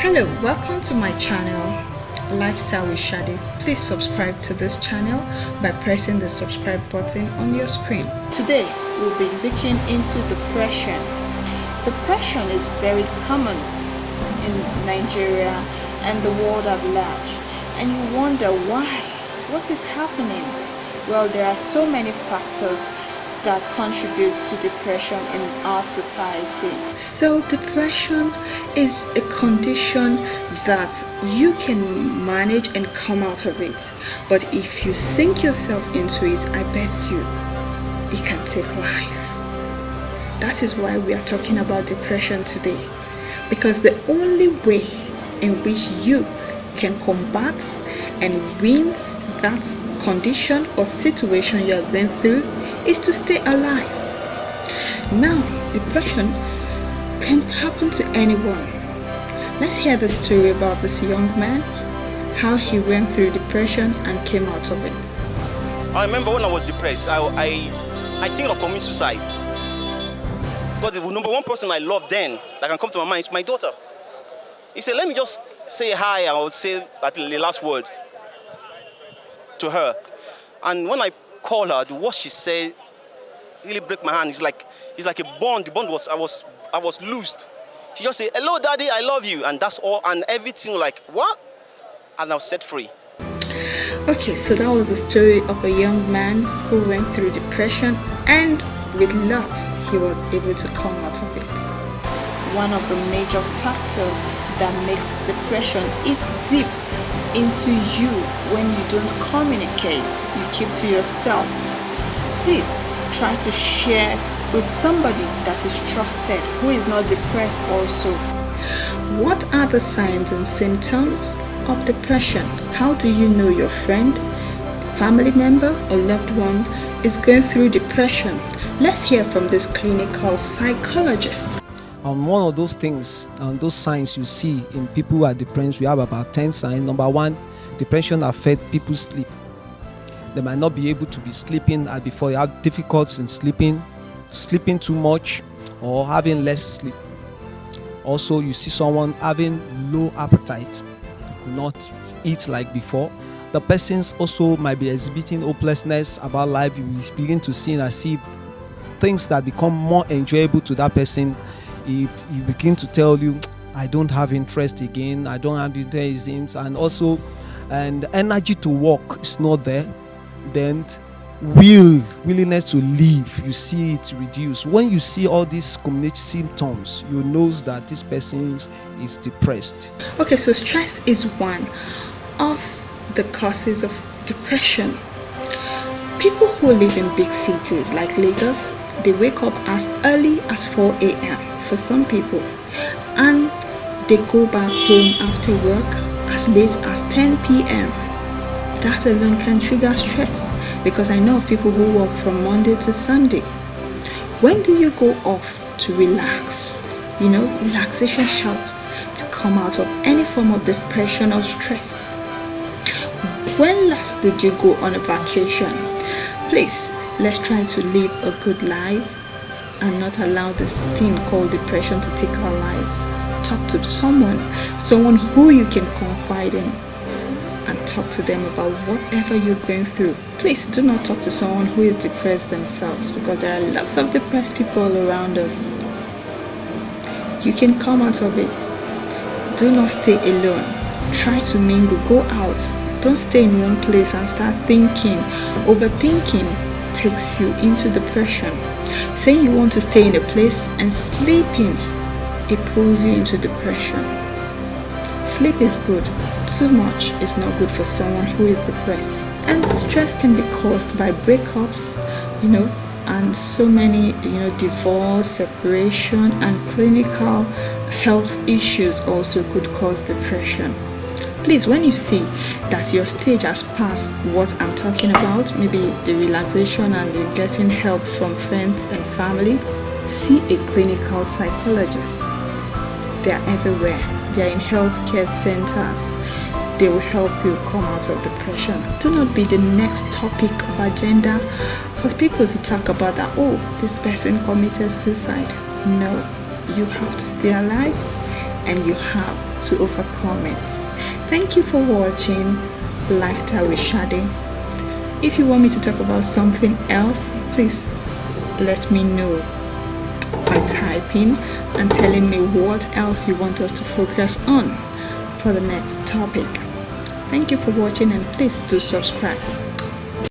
Hello, welcome to my channel, Lifestyle with Shadi. Please subscribe to this channel by pressing the subscribe button on your screen. Today, we'll be looking into depression. Depression is very common in Nigeria and the world at large, and you wonder why. What is happening? Well, there are so many factors that contributes to depression in our society. So depression is a condition that you can manage and come out of it. But if you sink yourself into it, I bet you, it can take life. That is why we are talking about depression today. Because the only way in which you can combat and win that condition or situation you are going through is to stay alive. Now, depression can happen to anyone. Let's hear the story about this young man, how he went through depression and came out of it. I remember when I was depressed, I think of committing suicide. But the number one person I love then that can come to my mind is my daughter. He said, let me just say hi, I would say the last word to her. And when I call her, the what she said really break my hand. It's like a bond. The bond was I was loosed. She just said, hello daddy, I love you, and that's all. And everything like what? And I was set free. Okay, so that was the story of a young man who went through depression, and with love he was able to come out of it. One of the major factors that makes depression eat deep into you when you don't communicate, you keep to yourself. Please try to share with somebody that is trusted who is not depressed also. What are the signs and symptoms of depression? How do you know your friend, family member or loved one is going through depression? Let's hear from this clinical psychologist. One of those things and those signs you see in people who are depressed, we have about 10 signs. Number one, depression affects people's sleep. They might not be able to be sleeping as before. You have difficulties in sleeping too much or having less sleep. Also, you see someone having low appetite, not eat like before. The persons also might be exhibiting hopelessness about life. You begin to see and see things that become more enjoyable to that person. He begin to tell you, I don't have interest again, I don't have interest, and also and energy to work is not there. Then willingness to live, you see it reduce. When you see all these community symptoms, you know that this person is depressed. Okay, so stress is one of the causes of depression. People who live in big cities like Lagos, they wake up as early as 4 a.m. for some people, and they go back home after work as late as 10 p.m. That alone can trigger stress, because I know of people who work from Monday to Sunday. When do you go off to relax? You know, relaxation helps to come out of any form of depression or stress. When last did you go on a vacation? Please, let's try to live a good life and not allow this thing called depression to take our lives. Talk to someone who you can confide in, and talk to them about whatever you're going through. Please do not talk to someone who is depressed themselves, because there are lots of depressed people all around us. You can come out of it. Do not stay alone. Try to mingle, go out. Don't stay in one place and start thinking. Overthinking takes you into depression. Saying you want to stay in a place and sleeping, it pulls you into depression. Sleep is good. Too much is not good for someone who is depressed. And stress can be caused by breakups, and so many, divorce, separation, and clinical health issues also could cause depression. Please, when you see that your stage has passed what I'm talking about, maybe the relaxation and you're getting help from friends and family, see a clinical psychologist. They are everywhere. They are in healthcare centers. They will help you come out of depression. Do not be the next topic of agenda for people to talk about that, oh, this person committed suicide. No, you have to stay alive and you have to overcome it. Thank you for watching Lifestyle with Shade. If you want me to talk about something else, please let me know by typing and telling me what else you want us to focus on for the next topic. Thank you for watching, and please do subscribe.